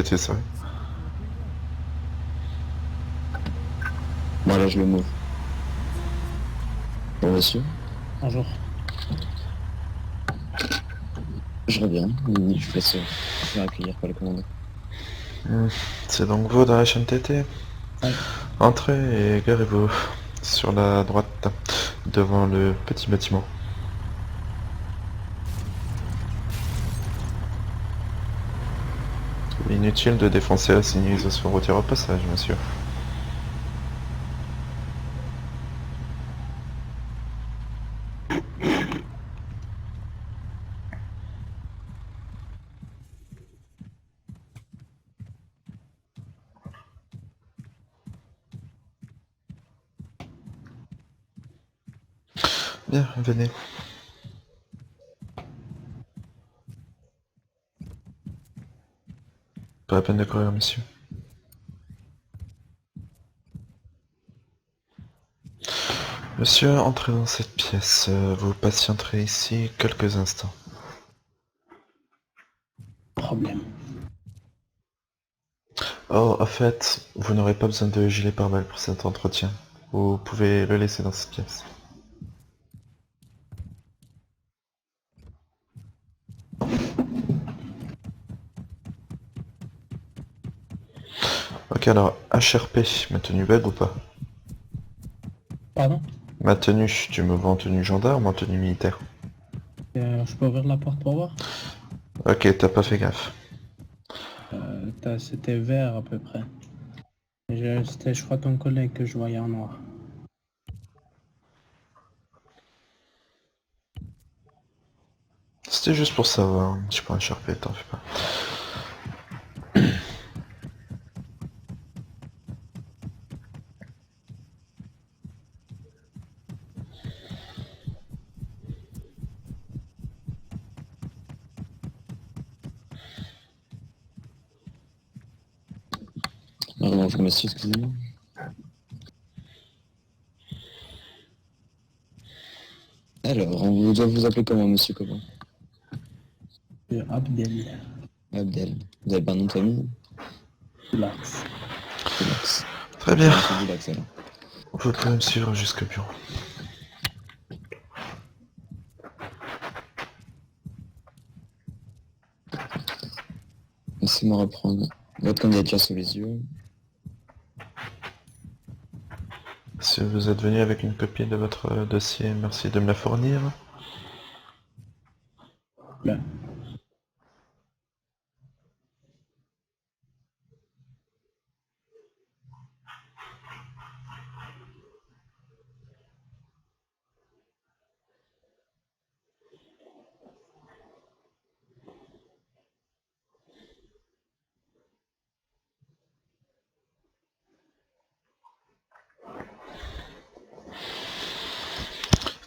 TT, ça. Moi là je le move. Bon monsieur, Bonjour. je reviens, oui, je laisse me faire accueillir par le commandant. C'est donc vous dans la chaîne TT. Oui. Entrez et garez-vous sur la droite, devant le petit bâtiment. Inutile de défoncer la signalisation routière au passage, monsieur. Bien, venez. Pas la peine de courir, monsieur. Monsieur, entrez dans cette pièce. Vous patienterez ici quelques instants. Problème. Oh, en fait, vous n'aurez pas besoin de gilet pare-balles pour cet entretien. Vous pouvez le laisser dans cette pièce. Ok, alors, HRP, ma tenue bag ou pas? Pardon? Ma tenue, tu me vois en tenue gendarme ou en tenue militaire? Je peux ouvrir la porte pour voir? Ok, t'as pas fait gaffe. C'était vert à peu près. C'était, je crois, ton collègue que je voyais en noir. C'était juste pour savoir, je suis pas un HRP, t'en fais pas. Bonjour monsieur, excusez-moi. Alors, on doit vous appeler comment monsieur comment? Abdel. Abdel. Vous avez pas un nom de famille? Lax. Relax. Très bien, Monsieur Dulax alors. vous pouvez me suivre jusqu'au bureau. Laissez-moi reprendre votre candidature sous les yeux. Si vous êtes venu avec une copie de votre dossier, merci de me la fournir. Là.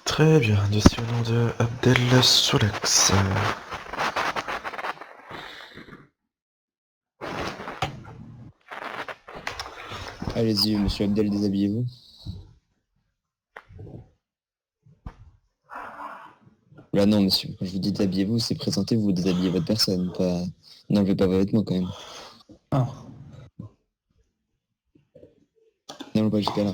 Très bien, dossier au nom de Abdel Soulax. Allez-y monsieur Abdel, déshabillez-vous. Là non monsieur, quand je vous dis déshabillez-vous, c'est présentez-vous, vous déshabillez votre personne, pas... N'enlevez pas vos vêtements quand même. Ah, N'allons pas jusqu'à là.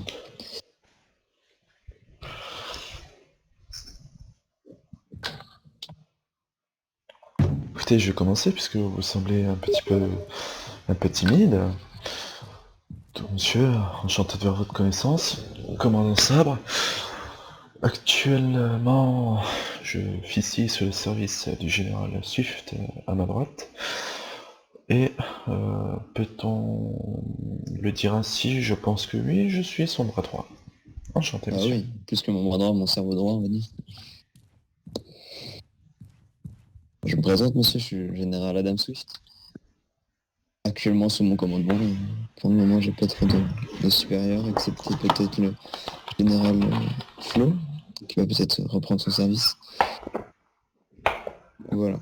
Écoutez, je vais commencer puisque vous semblez un peu timide. Donc, monsieur, enchanté de voir votre connaissance. Commandant Sabre. Actuellement, je officie sur le service du général Swift à ma droite. Et peut-on le dire ainsi? Je pense que oui, je suis son bras droit. Enchanté, Ah monsieur. oui, plus que mon bras droit, mon cerveau droit, on va dire. Je me présente monsieur, je suis le général Adam Swift. Actuellement sous mon commandement, pour le moment j'ai pas trop de supérieurs, excepté peut-être le général Flo, qui va peut-être reprendre son service. Voilà.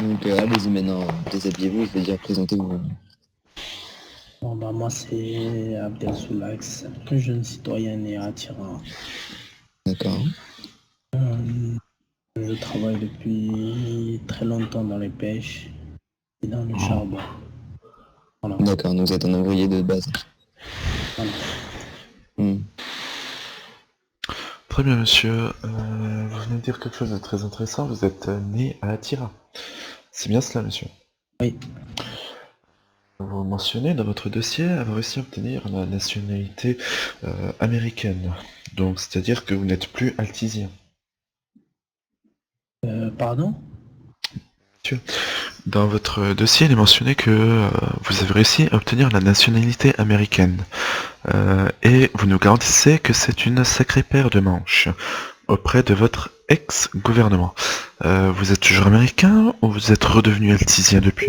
Donc allez-y maintenant, déshabillez-vous, je veux dire présentez-vous. bon bah moi c'est Abdel Soulax, jeune citoyen et attirant. D'accord. Je travaille depuis très longtemps dans les pêches. et dans le charbon. Voilà. D'accord, donc vous êtes un ouvrier de base. Voilà. Hmm. Très bien, monsieur. Vous venez de dire quelque chose de très intéressant. Vous êtes né à Attira. C'est bien cela, monsieur. Oui. Vous mentionnez dans votre dossier avoir réussi à obtenir la nationalité américaine. Donc, c'est-à-dire que vous n'êtes plus altisien. Pardon? Dans votre dossier, il est mentionné que vous avez réussi à obtenir la nationalité américaine. Et vous nous garantissez que c'est une sacrée paire de manches auprès de votre ex-gouvernement. Vous êtes toujours américain ou vous êtes redevenu altisien depuis?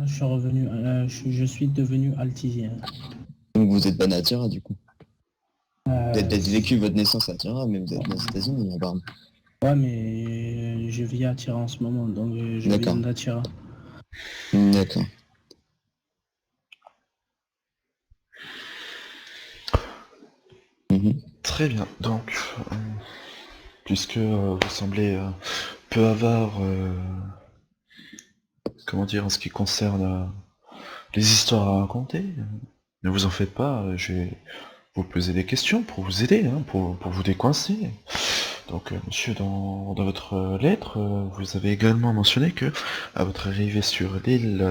Je suis revenu, je suis devenu altisien. Donc vous êtes pas né à Attira, du coup. Vous avez peut-être Euh, vécu votre naissance à Attira, mais vous êtes né aux États-Unis, apparemment. ouais, mais je vis à Attira en ce moment, donc je viens D'accord. d'Attira. D'accord. Mhm. Très bien. Donc, puisque vous semblez peu avare, comment dire, en ce qui concerne les histoires à raconter, ne vous en faites pas, je vais vous poser des questions pour vous aider, hein, pour vous décoincer. Donc, monsieur, dans votre lettre, vous avez également mentionné que, à votre arrivée sur l'île,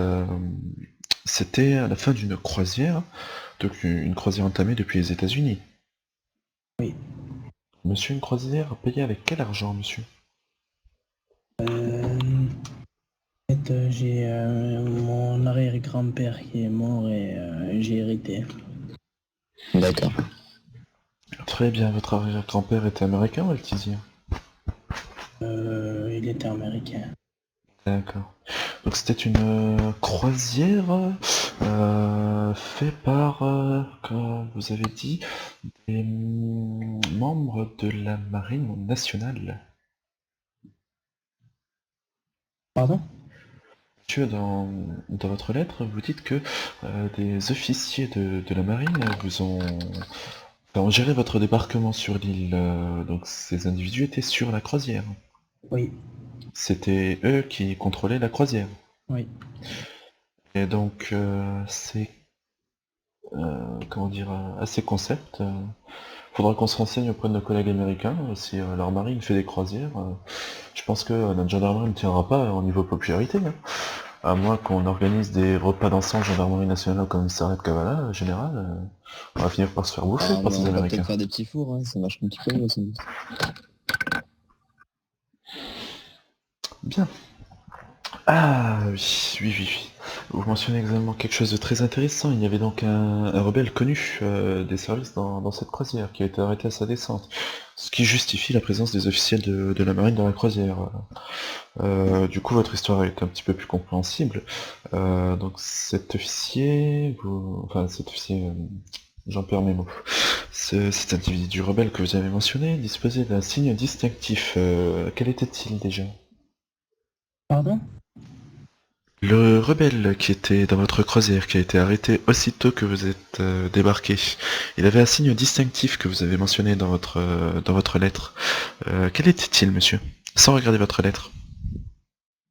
c'était à la fin d'une croisière, donc une croisière entamée depuis les États-Unis. Oui. Monsieur, une croisière payée avec quel argent, monsieur? En fait, j'ai mon arrière-grand-père qui est mort et j'ai hérité. D'accord. Très bien, votre arrière-grand-père était américain ou altisien? Il était américain. D'accord. Donc c'était une croisière faite par, comme vous avez dit, des membres de la marine nationale. Pardon? Monsieur, dans votre lettre, vous dites que des officiers de la marine ont géré votre débarquement sur l'île. Donc ces individus étaient sur la croisière. Oui, C'était eux qui contrôlaient la croisière. oui. Et donc c'est comment dire, à ces concepts. Faudra qu'on se renseigne auprès de nos collègues américains si leur marine fait des croisières. Je pense que notre gendarmerie ne tiendra pas au niveau popularité, hein. À moins qu'on organise des repas d'ensemble gendarmerie nationale au commissariat de Kavala, général, on va finir par se faire bouffer Ah, par ces on va Américains. peut-être faire des petits fours, hein, ça marche un petit peu, sans doute. Bien. Ah oui, oui, oui, oui. Vous mentionnez également quelque chose de très intéressant. Il y avait donc un rebelle connu des services dans cette croisière qui a été arrêté à sa descente. Ce qui justifie la présence des officiels de la marine dans la croisière. Du coup, votre histoire est un petit peu plus compréhensible. Donc cet officier, j'en perds mes mots. Cet individu rebelle que vous avez mentionné disposait d'un signe distinctif. Quel était-il déjà? Pardon? Le rebelle qui était dans votre croisière, qui a été arrêté aussitôt que vous êtes débarqué, il avait un signe distinctif que vous avez mentionné dans votre lettre. Quel était-il, monsieur? Sans regarder votre lettre.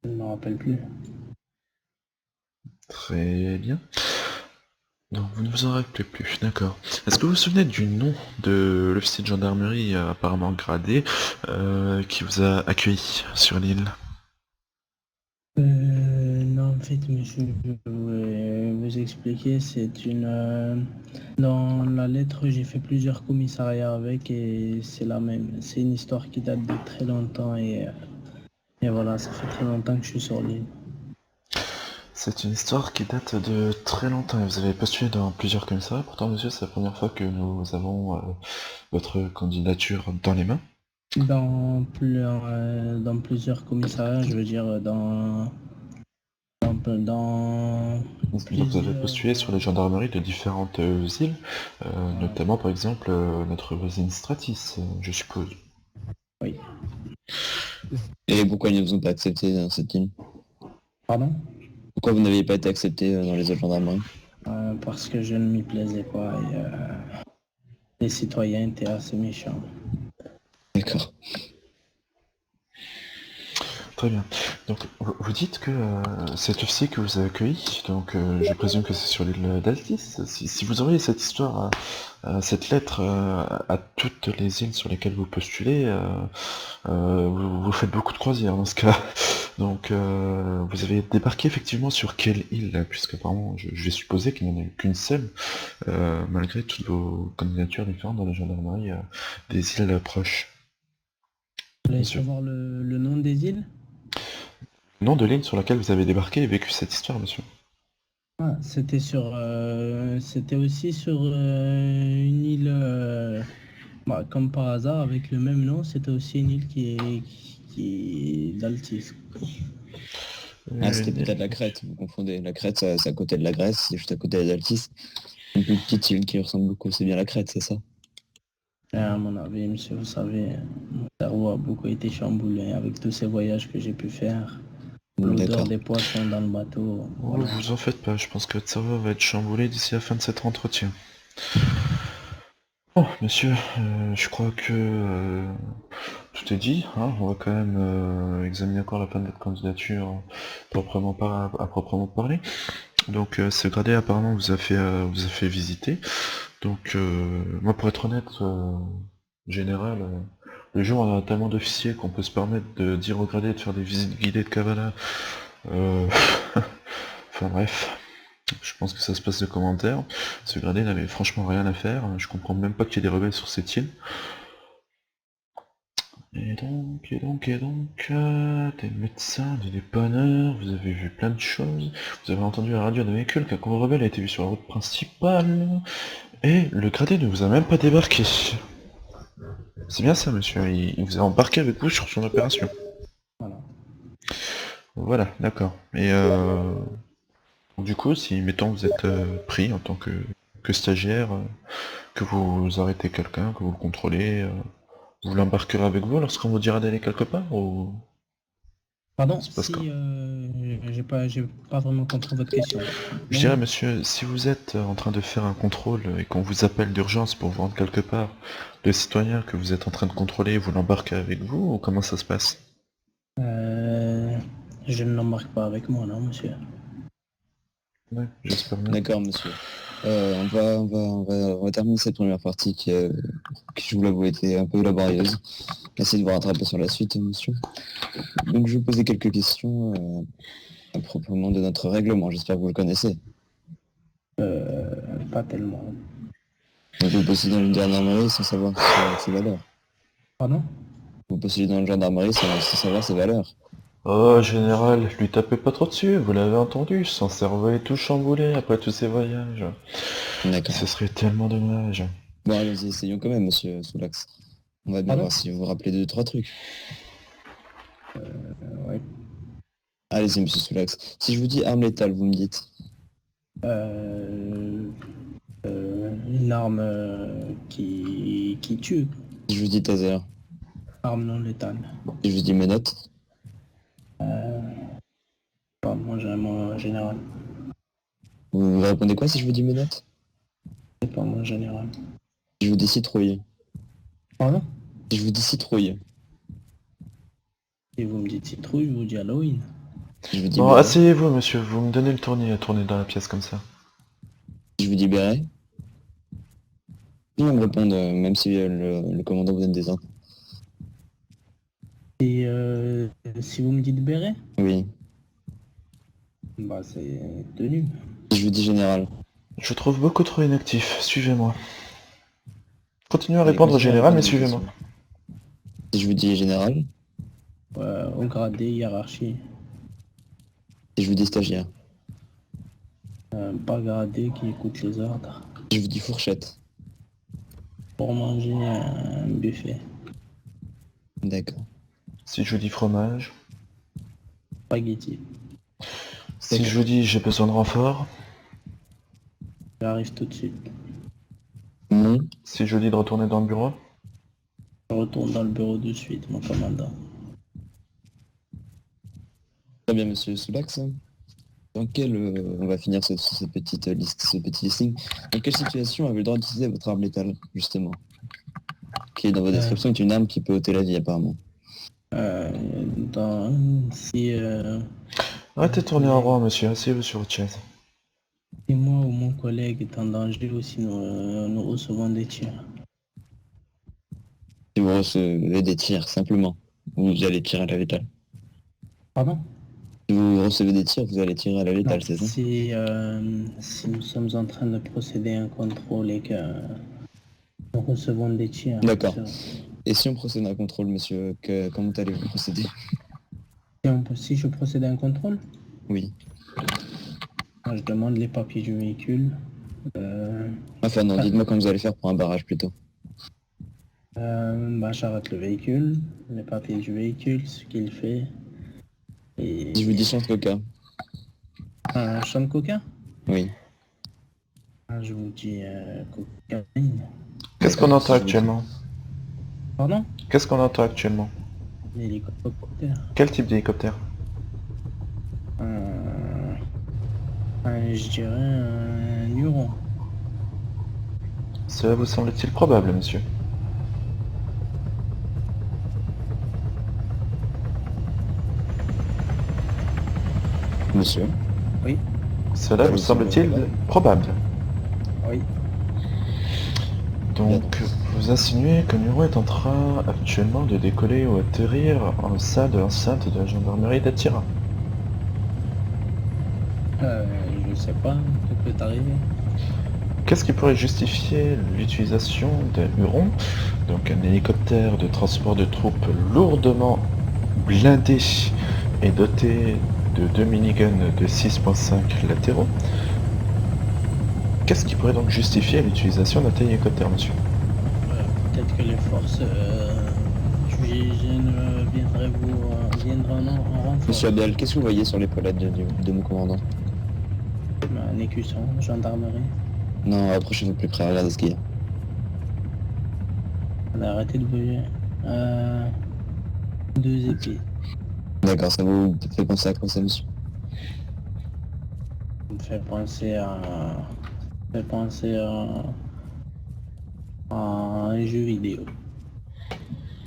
Je ne me rappelle plus. Très bien. Donc vous ne vous en rappelez plus, d'accord. Est-ce que vous vous souvenez du nom de l'officier de gendarmerie apparemment gradé qui vous a accueilli sur l'île? Non, en fait, monsieur, je voulais vous expliquer, c'est une... dans la lettre, j'ai fait plusieurs commissariats avec et c'est la même. C'est une histoire qui date de très longtemps et voilà, ça fait très longtemps que je suis sur l'île. C'est une histoire qui date de très longtemps et vous avez postulé dans plusieurs commissariats. Pourtant, monsieur, c'est la première fois que nous avons votre candidature dans les mains. Dans plusieurs commissariats, je veux dire, dans Donc vous avez plusieurs... postulé sur les gendarmeries de différentes îles, notamment par exemple notre voisine Stratis, je suppose. Oui. Et pourquoi ils ne vous ont pas accepté dans cette île? Pardon? Pourquoi vous n'aviez pas été accepté dans les autres gendarmeries? Parce que je ne m'y plaisais pas et les citoyens étaient assez méchants. D'accord. Très bien. Donc, vous dites que cet officier que vous avez accueilli, donc je présume que c'est sur l'île d'Altis. Si vous envoyez cette histoire, cette lettre à toutes les îles sur lesquelles vous postulez, vous faites beaucoup de croisières dans ce cas. Donc, vous avez débarqué effectivement sur quelle île, puisqu'apparemment, je vais supposer qu'il n'y en a eu qu'une seule, malgré toutes vos candidatures différentes dans la gendarmerie des îles proches. Vous voulez Monsieur. savoir le nom des îles? Le nom de l'île sur laquelle vous avez débarqué et vécu cette histoire, monsieur. Ah, c'était aussi sur une île, comme par hasard, avec le même nom, c'était aussi une île qui est d'Altis. Ah, c'était peut-être la Crète, vous confondez. La Crète, c'est à côté de la Grèce, c'est juste à côté d'Altis. Une plus petite île qui ressemble beaucoup, c'est bien la Crète, c'est ça? Et à mon avis, monsieur, vous savez, mon cerveau a beaucoup été chamboulé avec tous ces voyages que j'ai pu faire. L'odeur D'accord. des poissons dans le bateau. Oh, Voilà. vous en faites pas, je pense que votre cerveau va être chamboulé d'ici la fin de cet entretien. Bon, monsieur, je crois que tout est dit, hein. On va quand même examiner encore la fin de votre candidature à proprement parler. Donc ce gradé apparemment vous a fait visiter. Donc moi pour être honnête, général, le jour où on a tellement d'officiers qu'on peut se permettre de dire au gradé de faire des visites guidées de Kavala. euh, Enfin bref, je pense que ça se passe de commentaires. Ce gradé n'avait franchement rien à faire, je comprends même pas qu'il y ait des rebelles sur cette île. Des médecins, des dépanneurs, vous avez vu plein de choses, vous avez entendu à la radio de véhicule qu'un convoi rebelle a été vu sur la route principale, et le gradé ne vous a même pas débarqué. C'est bien ça, monsieur, il vous a embarqué avec vous sur son opération. Voilà. Voilà, d'accord. Et du coup, si, mettons, vous êtes pris en tant que stagiaire, que vous arrêtez quelqu'un, que vous le contrôlez, vous l'embarquerez avec vous lorsqu'on vous dira d'aller quelque part, ou... Pardon, C'est parce que... j'ai pas vraiment compris votre question. Je dirais, monsieur, si vous êtes en train de faire un contrôle et qu'on vous appelle d'urgence pour vous rendre quelque part, le citoyen que vous êtes en train de contrôler, vous l'embarquez avec vous, ou comment ça se passe? Je ne l'embarque pas avec moi, non, monsieur. Ouais, j'espère bien. D'accord, monsieur. On va terminer cette première partie qui, je vous l'avoue, était un peu laborieuse. Essayez de vous rattraper sur la suite, monsieur. Donc, je vais vous poser quelques questions à propos de notre règlement. J'espère que vous le connaissez. Pas tellement. Donc, vous postulez dans une gendarmerie sans savoir ses valeurs. Pardon? Vous postulez dans une gendarmerie sans savoir ses valeurs. Oh, général, lui tapez pas trop dessus, vous l'avez entendu, son cerveau est tout chamboulé après tous ces voyages. D'accord. Ce serait tellement dommage. Bon, allons-y, essayons quand même, monsieur Soulax. On va bien Pardon? voir si vous vous rappelez de 2-3 trucs. Ouais. Allez-y, monsieur Soulax. Si je vous dis arme létale, vous me dites. Une arme qui tue. Si je vous dis taser. Arme non létale. Si je vous dis menottes. Pas moi, en général. Vous répondez quoi si je vous dis menottes? C'est pas moi en général. Si je vous dis citrouille. Pardon? Si je vous dis citrouille. Si vous me dites citrouille, je vous dis Halloween. Si je vous dis Bon, béret. asseyez-vous, monsieur, vous me donnez le tournis à tourner dans la pièce comme ça. Si je vous dis béret. Vous me répondre, même si le commandant vous donne des ordres. Et si vous me dites béret, Oui. bah c'est tenu. Si je vous dis général. Je trouve beaucoup trop inactif, suivez-moi. Continuez à Allez, répondre au continuez à général, mais répondre aux suivez-moi. questions. Si je vous dis général. Au gradé, hiérarchie. Si je vous dis stagiaire. Pas gradé qui écoute les ordres. Si je vous dis fourchette. Pour manger un buffet. D'accord. Si je vous dis fromage, Spaghetti. si je vous dis j'ai besoin de renfort, J'arrive tout de suite. Non. si je vous dis de retourner dans le bureau, Je retourne dans le bureau de suite, mon commandant. Très bien, monsieur Soulax. Dans quelle, on va finir cette petite liste, ce petit listing. Dans quelle situation avez le droit d'utiliser votre arme létale, justement? Qui est dans votre description est une arme qui peut ôter la vie, apparemment. Si, Arrêtez de tourner en rond, monsieur, asseyez-vous sur votre chaise. si moi ou mon collègue est en danger aussi, nous recevons des tirs. Si vous recevez des tirs, simplement, vous allez tirer à la létale. Pardon? Si vous recevez des tirs, vous allez tirer à la Non, létale, c'est ça? si nous sommes en train de procéder à un contrôle et que nous recevons des tirs. D'accord. Et si on procède à un contrôle, monsieur, comment allez-vous procéder? Si je procède à un contrôle, Oui. je demande les papiers du véhicule. Enfin non, dites-moi comment vous allez faire pour un barrage plutôt. J'arrête le véhicule, les papiers du véhicule, ce qu'il fait. Et Si je vous dis chance coca. un champ de coca? Oui. Je vous dis cocaïne. Qu'est-ce qu'on D'accord, entend si je vous dis- actuellement? Pardon? Qu'est-ce qu'on entend actuellement? L'hélicoptère. Quel type d'hélicoptère? Je dirais un Huron. Cela vous semble-t-il probable, monsieur? Monsieur. Oui, Cela vous Oui, semble-t-il c'est probable? oui. Donc, vous insinuez que Nuro est en train actuellement de décoller ou atterrir en salle de l'enceinte de la gendarmerie d'Attira. Je sais pas, tout peut arriver. Qu'est-ce qui pourrait justifier l'utilisation d'un Huron, donc un hélicoptère de transport de troupes lourdement blindé et doté de deux miniguns de 6.5 latéraux? Qu'est-ce qui pourrait donc justifier l'utilisation d'un tel hélicoptère, monsieur? Peut-être que les forces du GIGN viendront en renfort. Monsieur Abdel, qu'est-ce que vous voyez sur l'épaulette de mon commandant? Un écusson, gendarmerie. Non, approchez-vous plus près, regardez ce qu'il y a. On a arrêté de bouger. Deux épées. D'accord, ça vous fait penser à quoi ça, monsieur? Ça me fait penser à... à un jeu vidéo.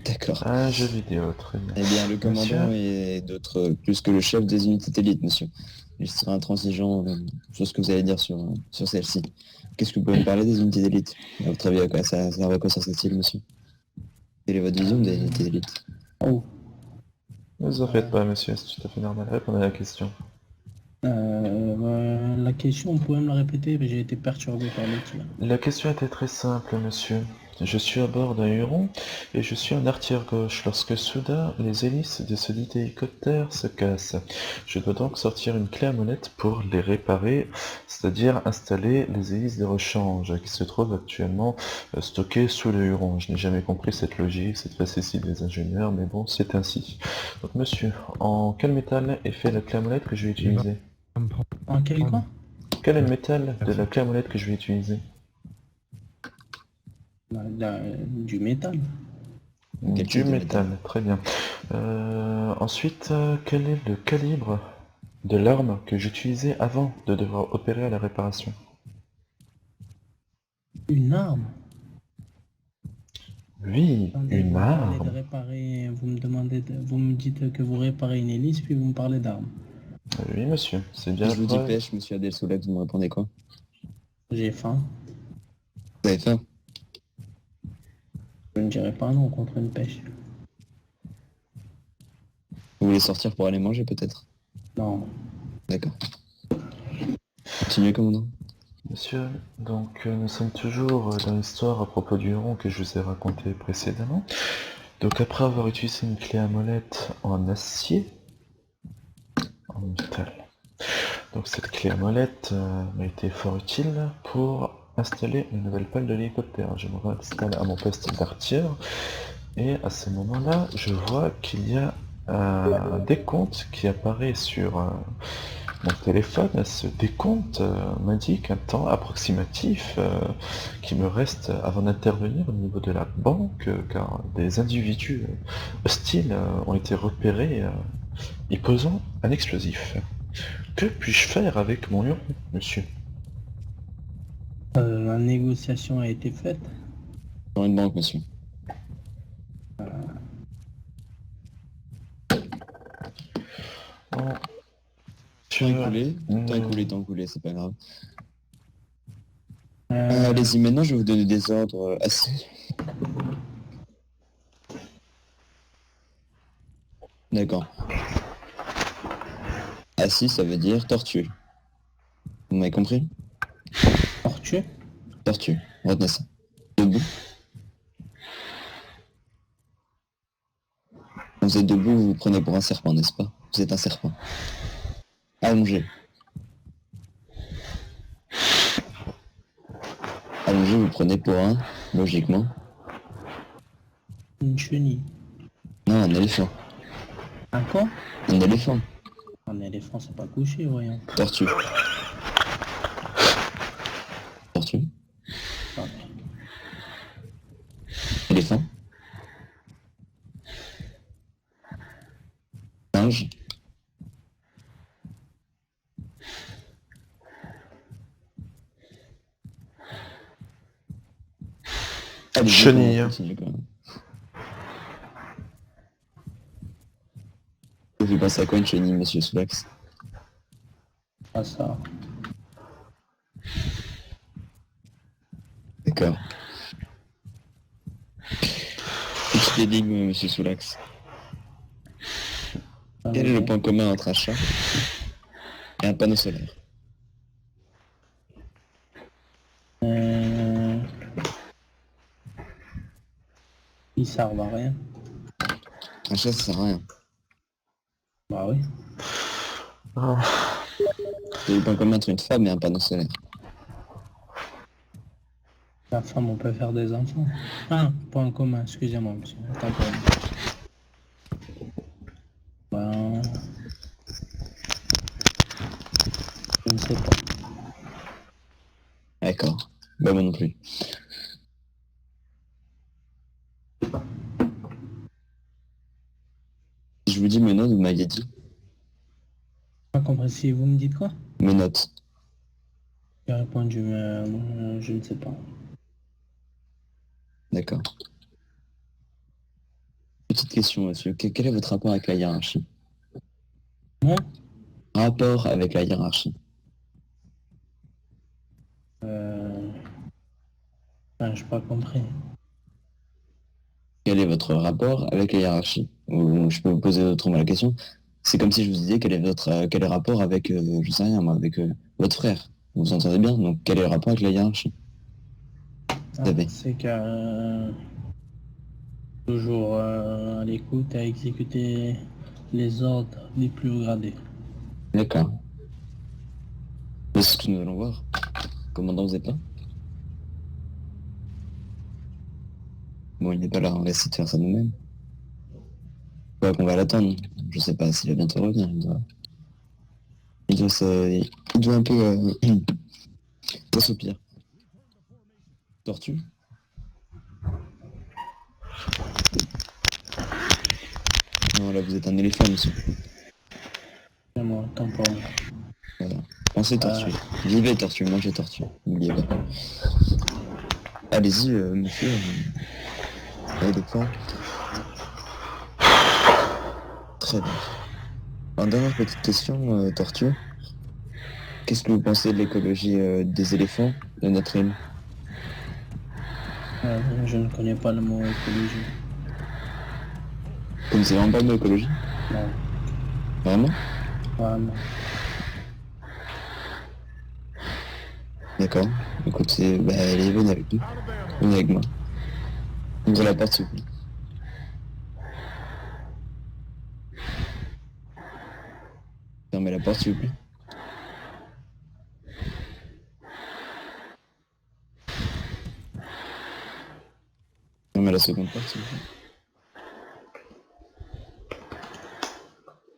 D'accord. Un jeu vidéo, très bien. Eh bien, le commandant Monsieur est d'autres plus que le chef des unités d'élite, monsieur. Il sera intransigeant sur ce que vous allez dire sur celle-ci. Qu'est-ce que vous pouvez me parler des unités d'élite? À votre avis, à quoi ça sert, à quoi ça sert-il, monsieur? Quelle est votre vision des unités d'élite? Oh. ne vous en faites pas, monsieur, c'est tout à fait normal. Répondez à la question. La question, vous pouvez me la répéter? J'ai été perturbé par le tir. La question était très simple, monsieur. Je suis à bord d'un Huron et je suis en arrière-gauche lorsque soudain les hélices de ce dit hélicoptère se cassent. Je dois donc sortir une clé à molette pour les réparer, c'est-à-dire installer les hélices de rechange qui se trouvent actuellement stockées sous le Huron. Je n'ai jamais compris cette logique, cette facétie des ingénieurs, mais bon, c'est ainsi. Donc monsieur, en quel métal est fait la clé à molette que je vais utiliser? En quel quoi? Quel est le métal de la clé à molette que je vais utiliser? Du métal. Quel Du type de métal, très bien. Ensuite, quel est le calibre de l'arme que j'utilisais avant de devoir opérer à la réparation? Une arme. Oui, Attendez, une vous me parlez de arme. réparer, vous me dites que vous réparez une hélice, puis vous me parlez d'armes. Oui, monsieur, c'est bien Si la je vous dis preuve. pêche, monsieur Adel Solex, vous me répondez quoi? J'ai faim. Vous avez faim? Je ne dirais pas non contre une pêche. Vous voulez sortir pour aller manger peut-être? Non. D'accord. Continuez, commandant. Monsieur, donc nous sommes toujours dans l'histoire à propos du Huron que je vous ai raconté précédemment. Donc après avoir utilisé une clé à molette en acier, en métal, donc cette clé à molette m'a été fort utile pour installer une nouvelle pale de l'hélicoptère. Je me réinstalle à mon poste d'artilleur et à ce moment-là, je vois qu'il y a un décompte qui apparaît sur mon téléphone. Ce décompte m'indique un temps approximatif qui me reste avant d'intervenir au niveau de la banque, car des individus hostiles ont été repérés y posant un explosif. Que puis-je faire avec mon Huron, monsieur? La négociation a été faite. Dans une banque, monsieur. Temps écoulé, Hmm. temps écoulé, c'est pas grave. Euh, Allez-y, maintenant je vais vous donner des ordres assez... D'accord. Assis, ça veut dire tortue. Vous m'avez compris? Tortue. Tortue. Retenez ça. Debout. Quand vous êtes debout, vous vous prenez pour un serpent, n'est-ce pas? Vous êtes un serpent. Allongé. Allongé, vous prenez pour un, logiquement, Une chenille. non, un éléphant. Un quoi? Un éléphant. Un éléphant, c'est pas couché, voyons. Tortue. Tortue. Ah, Éléphant. Singe. Allez, Chenille. continue quand même. Vous faites penser à quoi une chenille, monsieur Soulax? pas ça. D'accord. Petite énigme, monsieur Soulax. Quel est le point commun entre un chat et un panneau solaire? Euh... Ils servent à rien. Un chat, ça sert à rien. Bah oui. Ah. C'est le point commun entre une femme et un panneau solaire. La femme, on peut faire des enfants. Ah, point commun, excusez-moi, monsieur. Attends pour moi. Ben... Je ne sais pas. D'accord. Bah moi non plus. Je vous dis mes notes, vous m'aviez dit. Pas compris. Si vous me dites quoi? Mes notes. J'ai répondu, mais je ne sais pas. D'accord. Petite question, monsieur. Quel est votre rapport avec la hiérarchie? Moi? Rapport avec la hiérarchie. J'ai pas compris. Quel est votre rapport avec la hiérarchie? Ou je peux vous poser autrement la question. C'est comme si je vous disais quel est quel est le rapport avec, je sais rien moi, avec votre frère. Vous vous entendez bien? Donc quel est le rapport avec la hiérarchie? Vous avez. C'est qu'à toujours à l'écoute, à exécuter les ordres les plus hauts gradés. D'accord. C'est ce que nous allons voir. Commandant, vous êtes là? Bon, il n'est pas là, on va essayer de faire ça nous-mêmes. Ouais, qu'on va l'attendre. Je sais pas s'il va bientôt revenir. Il doit un peu s'assoupir. Tortue? Non, là, vous êtes un éléphant, monsieur. C'est moi, tant pour moi. Voilà. Pensez tortue. Vivez tortue, mangez tortue. N'oubliez pas. Allez-y, monsieur. Éléphant. Très bien. En dernière petite question, tortue. Qu'est-ce que vous pensez de l'écologie des éléphants de notre île? Je ne connais pas le mot écologie. Comme c'est vraiment pas le mot écologie? Non, Vraiment? vraiment. D'accord. Écoutez, bah, allez, venez avec nous. Venez avec moi. Ouvrez la porte, s'il vous plaît. Fermez la porte, s'il vous plaît. Fermez la seconde porte, s'il vous plaît.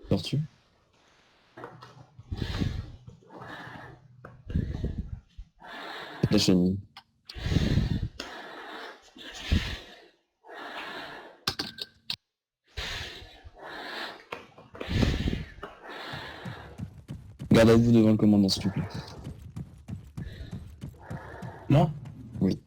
Tortue. Faites la chenille. Garde à vous devant le commandant, s'il vous plaît. Non? Oui.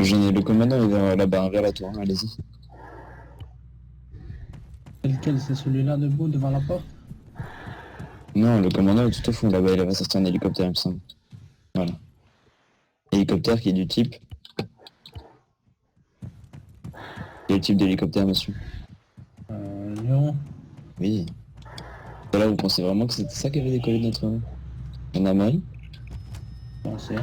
Le commandant est là-bas, vers la tour, hein, allez-y. C'est lequel? C'est celui-là debout devant la porte? Non, le commandant est tout au fond là-bas, il va sortir un hélicoptère, il me semble. Voilà. Hélicoptère qui est du type... Quel type d'hélicoptère, monsieur? Léon. Oui. Et là, vous pensez vraiment que c'était ça qui avait décollé de notre... en Amérique? Pensez.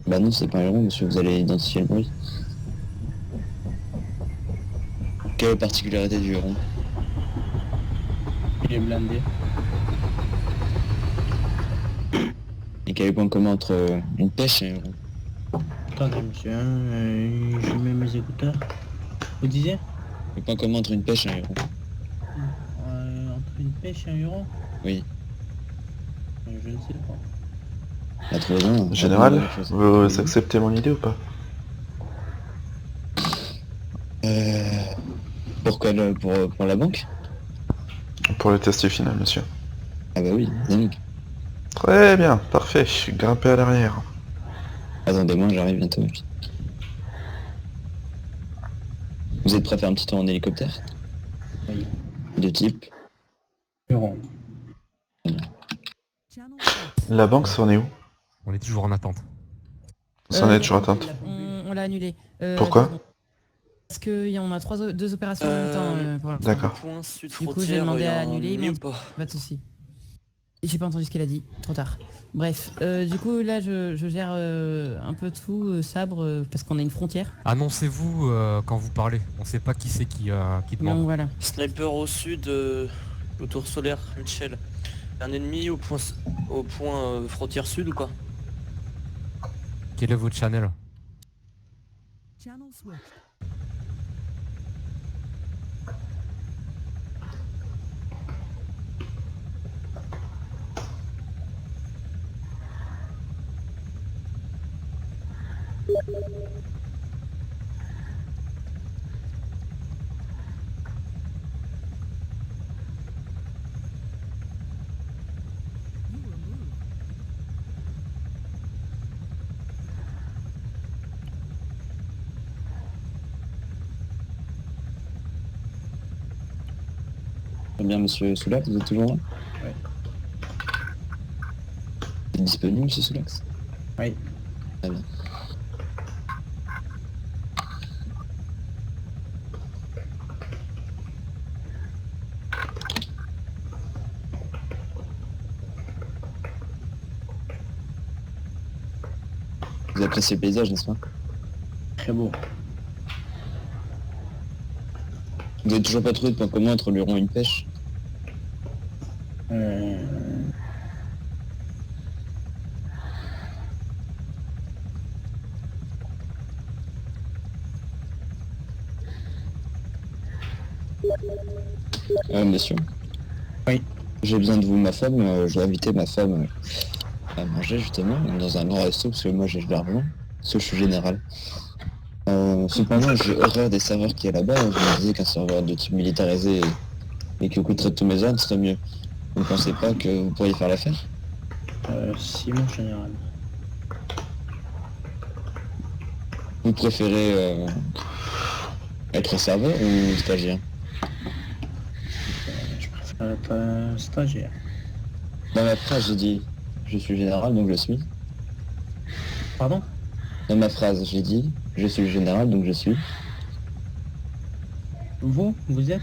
Bah non, c'est pas un héron, monsieur, vous allez identifier le bruit. Quelle est la particularité du héron? Il est blindé. Et quel est le point commun entre une pêche et un héron? Attendez, monsieur, je mets mes écouteurs. Vous disiez? Le point commun entre une pêche et un héron? Entre une pêche et un huron? Oui. Je ne sais pas. La troisième. Général, vous acceptez mon idée ou pas? Pourquoi pour la banque? Pour le test final, monsieur. Ah bah oui, dingue. Très bien, parfait, je suis grimpé à l'arrière. Attendez-moi, j'arrive bientôt. Vous êtes prêt à faire un petit tour en hélicoptère? Oui. De type? Huron. La banque, c'en est où? On est toujours en attente. C'en est toujours attente. On l'a annulé. Pourquoi? Parce qu'on a deux opérations en même temps pour l'instant. D'accord. Point sud Du coup, j'ai frontière, demandé il y a à un annuler, mais nid ou pas? pas de soucis. J'ai pas entendu ce qu'elle a dit, trop tard. Bref, du coup là je gère un peu tout, sabre, parce qu'on a une frontière. Annoncez-vous quand vous parlez. On sait pas qui c'est qui demande. Donc voilà. Sniper au sud, au tour solaire, Mitchell. Un ennemi au point, frontière sud ou quoi? Quel est votre channel? Très bien, monsieur Soulax, vous êtes toujours là? Ouais. Vous êtes disponible, monsieur Soulax? Oui. Très bien. Vous appréciez le paysage, n'est-ce pas? Très beau. Vous n'avez toujours pas trouvé de point commun entre l'huron et une pêche? Monsieur. Oui. J'ai besoin de vous, ma femme. Je dois inviter ma femme à manger justement dans un grand resto parce que moi j'ai de l'argent, parce que je suis général. Cependant, j'ai horreur des serveurs qui est là-bas. Je me disais qu'un serveur de type militarisé et qui écouterait tous mes ordres serait mieux. Vous ne pensez pas que vous pourriez faire l'affaire? Si, mon général. Vous préférez être serveur ou stagiaire? Je préfère être stagiaire. Dans ma phrase, j'ai dit je suis général donc je suis. Pardon? Dans ma phrase, j'ai dit je suis général donc je suis. Vous êtes?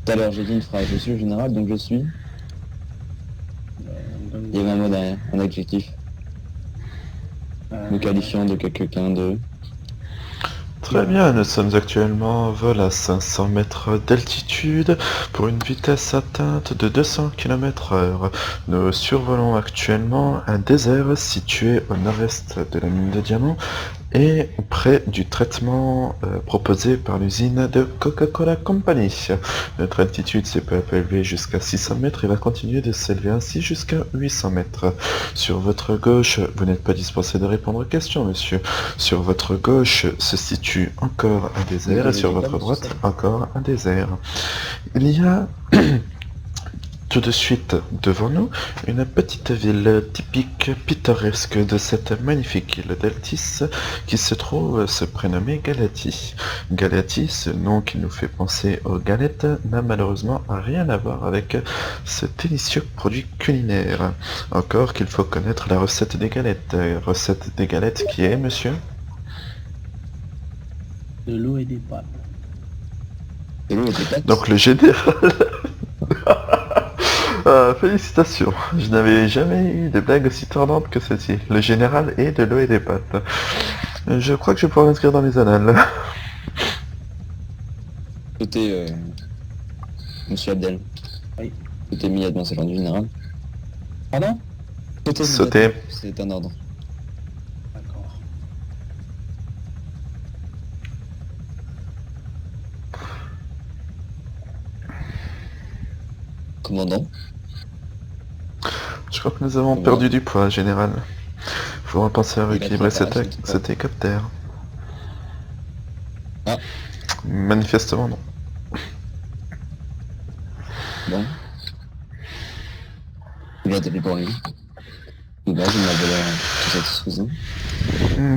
Tout à l'heure, j'ai dit une phrase je suis général donc je suis. Il y avait un mot derrière, un adjectif, me qualifiant de quelqu'un de... Très bien, nous sommes actuellement en vol à 500 mètres d'altitude pour une vitesse atteinte de 200 km/h. Nous survolons actuellement un désert situé au nord-est de la mine de diamants et près du traitement proposé par l'usine de Coca-Cola Company. Notre altitude s'est peu à peu élevée jusqu'à 600 mètres et va continuer de s'élever ainsi jusqu'à 800 mètres. Sur votre gauche, vous n'êtes pas dispensé de répondre aux questions, monsieur. Sur votre gauche se situe encore un désert et sur votre droite encore un désert. Il y a tout de suite devant nous une petite ville typique pittoresque de cette magnifique île d'Altis qui se prénommait Galatie. Galatie, ce nom qui nous fait penser aux galettes, n'a malheureusement rien à voir avec ce délicieux produit culinaire. Encore qu'il faut connaître la recette des galettes. Recette des galettes qui est, monsieur? De l'eau et des pâtes. Et l'eau était pâtes. Donc le général... félicitations, je n'avais jamais eu de blague aussi tordante que celle-ci. Le général est de l'eau et des pâtes. Je crois que je vais pouvoir l'inscrire dans les annales. Côté Monsieur Abdel. Oui. Côté immédiatement, c'est l'ordre du général. Pardon? Sauter Sauter. immédiatement, c'est un ordre. D'accord. Commandant. Je crois que nous avons perdu du poids, général. Faudra penser à rééquilibrer cet hélicoptère. Ah. Manifestement non. Bon. Il a tapé pour lui. Ou bah, je m'avais l'air tout satisfaisant.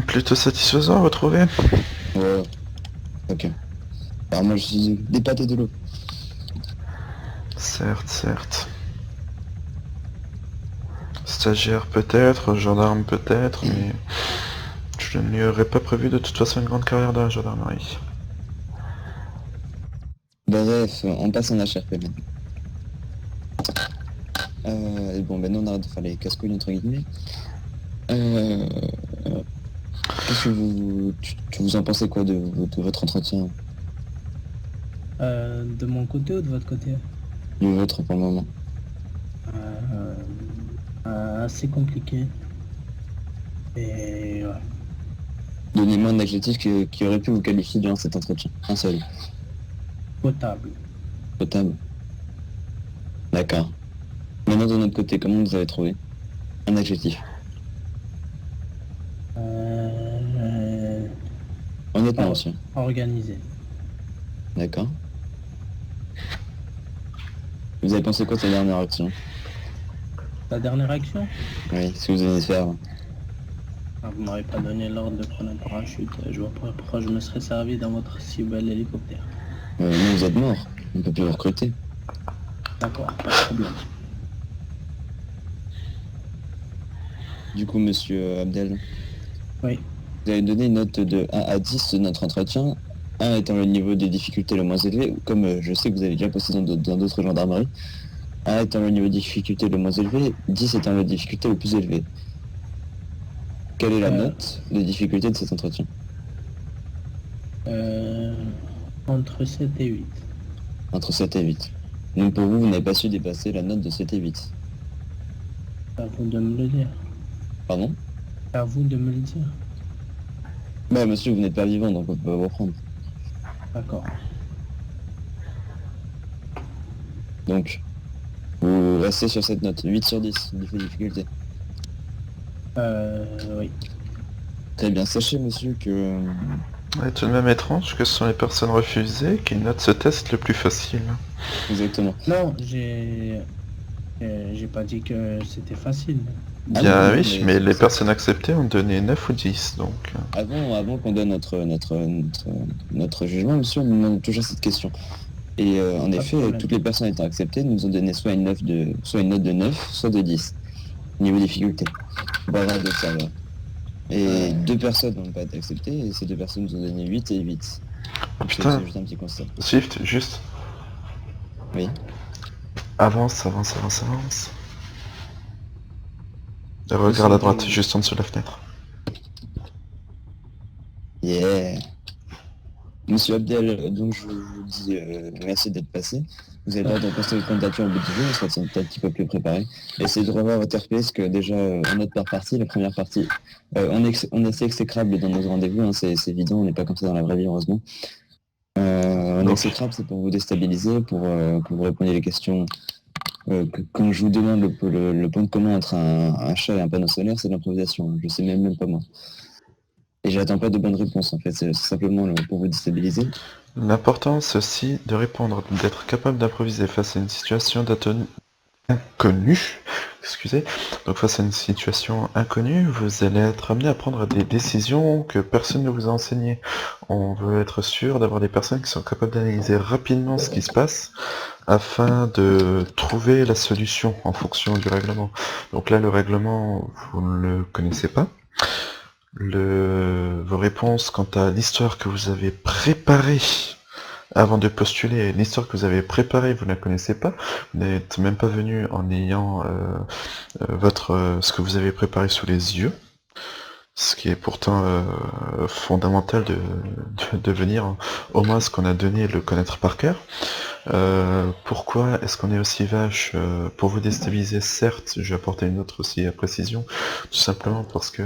Plutôt satisfaisant à retrouver. Ouais. Ok. Alors moi je dis des pâtes et de l'eau. Certes, certes. Stagiaire peut-être, gendarme peut-être, mais je n'y aurais pas prévu de toute façon une grande carrière dans la gendarmerie. Bref, on passe en HRP maintenant. Et bon, maintenant on arrête de faire les casse-couilles entre guillemets. Qu'est-ce que vous en pensez quoi de votre entretien? De mon côté ou de votre côté? Du vôtre pour le moment. Assez compliqué. Et ouais. Donnez-moi un adjectif qui aurait pu vous qualifier durant cet entretien. Un seul. Potable. Potable. D'accord. Maintenant de notre côté, comment vous avez trouvé? Un adjectif. Honnêtement, monsieur. Organisé. D'accord. Vous avez pensé quoi de sa dernière action? La dernière action? Oui, ce que vous venez de faire. Vous m'aurez pas donné l'ordre de prendre un parachute. Je vois pas pourquoi je me serais servi dans votre si bel hélicoptère. Non, vous êtes mort. On ne peut plus vous recruter. D'accord, pas de problème. Du coup, monsieur Abdel, Oui. vous avez donné une note de 1 à 10 de notre entretien. 1 étant le niveau de difficulté le moins élevé, comme je sais que vous avez déjà posté dans d'autres gendarmeries. 1 étant le niveau de difficulté le moins élevé, 10 étant la difficulté le plus élevée. Quelle est la note de difficulté de cet entretien? Entre 7 et 8. Entre 7 et 8. Donc pour vous, vous n'avez pas su dépasser la note de 7 et 8. C'est à vous de me le dire. Pardon? C'est à vous de me le dire. Bah monsieur, vous n'êtes pas vivant, donc on peut pas vous reprendre. D'accord. Donc, vous restez sur cette note. 8 sur 10, difficulté. Oui. Très bien, sachez monsieur que... Il est tout de même étrange que ce sont les personnes refusées qui notent ce test le plus facile. Exactement. Non, j'ai pas dit que c'était facile. Ah Bien non, oui, mais les personnes acceptées ont donné 9 ou 10, donc... Avant qu'on donne notre jugement, monsieur, on nous demande toujours cette question. Et en Pas de effet, problème. toutes les personnes étant acceptées nous ont donné soit une note de 9, soit de 10. Niveau difficulté. Voilà, de savoir. Et 2 personnes n'ont pas été acceptées, et ces 2 personnes nous ont donné 8 et 8. Oh, Donc, putain, c'est juste un petit constat. Swift, juste... Oui. Avance, avance, avance, avance. Et regarde à droite, juste en dessous de la fenêtre. Yeah. Monsieur Abdel, donc je vous dis merci d'être passé. Vous avez le droit de reposter votre candidature au bout du jour, on sera un petit peu plus préparé. Essayez de revoir votre RP, parce que déjà, on note par partie, la première partie, on est assez exécrable dans nos rendez-vous, hein, c'est évident, on n'est pas comme ça dans la vraie vie, heureusement. On est exécrable, c'est pour vous déstabiliser, pour que vous répondiez les questions. Quand je vous demande le point de commun entre un chat et un panneau solaire, c'est l'improvisation, je sais même pas moi. Et j'attends pas de bonnes réponses en fait, c'est simplement pour vous déstabiliser. L'importance aussi de répondre, d'être capable d'improviser face à une situation inconnu. Excusez. Donc face à une situation inconnue, vous allez être amené à prendre des décisions que personne ne vous a enseignées. On veut être sûr d'avoir des personnes qui sont capables d'analyser rapidement ce qui se passe afin de trouver la solution en fonction du règlement. Donc là, le règlement, vous ne le connaissez pas. Vos réponses quant à l'histoire que vous avez préparée avant de postuler, l'histoire que vous avez préparée, vous ne la connaissez pas. Vous n'êtes même pas venu en ayant ce que vous avez préparé sous les yeux. Ce qui est pourtant fondamental de venir au moins ce qu'on a donné et le connaître par cœur. Pourquoi est-ce qu'on est aussi vache pour vous déstabiliser? Certes, je vais apporter une autre aussi précision, tout simplement parce que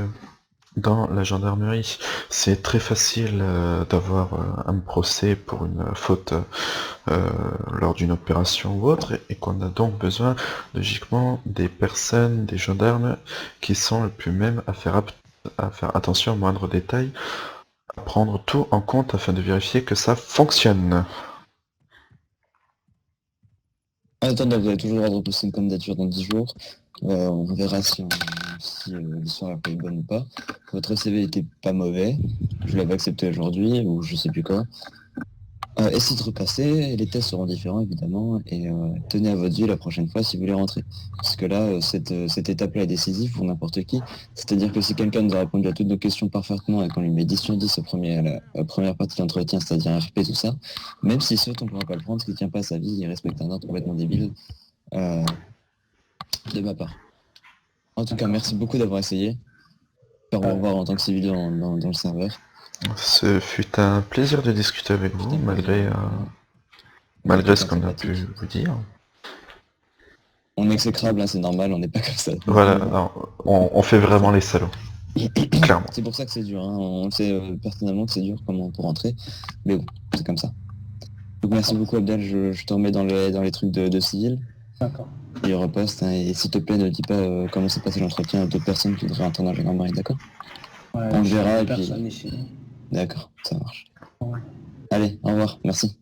dans la gendarmerie, c'est très facile d'avoir un procès pour une faute lors d'une opération ou autre, et qu'on a donc besoin logiquement des personnes, des gendarmes qui sont le plus même à faire attention aux moindres détails, à prendre tout en compte afin de vérifier que ça fonctionne. En attendant, vous avez toujours le droit de repousser une candidature dans 10 jours. On verra si l'histoire a été bonne ou pas. Votre CV était pas mauvais. Je l'avais accepté aujourd'hui, ou je sais plus quoi. Essayez de repasser, les tests seront différents évidemment, et tenez à votre vie la prochaine fois si vous voulez rentrer. Parce que là, cette étape-là est décisive pour n'importe qui. C'est-à-dire que si quelqu'un nous a répondu à toutes nos questions parfaitement et qu'on lui met 10 sur 10 à la première partie de l'entretien, c'est-à-dire un RP, tout ça, même s'il saute, on ne pourra pas le prendre, parce qu'il ne tient pas à sa vie, il respecte un ordre complètement débile de ma part. En tout cas, merci beaucoup d'avoir essayé. Au revoir en tant que civil dans le serveur. Ce fut un plaisir de discuter avec vous, malgré ce qu'on a pu vous dire. On est exécrable, hein, c'est normal, on n'est pas comme ça. Voilà, non, on fait vraiment les salauds. Clairement. C'est pour ça que c'est dur, hein. On sait personnellement que c'est dur pour rentrer, mais bon, c'est comme ça. Donc merci beaucoup Abdel, je te remets dans les trucs de civil. D'accord. Et reposte, hein, et s'il te plaît ne dis pas comment s'est passé l'entretien à d'autres personnes qui devraient entendre la gendarmerie, d'accord? Ouais, On verra et puis... personne ici. D'accord, ça marche. Ouais. Allez, au revoir, merci.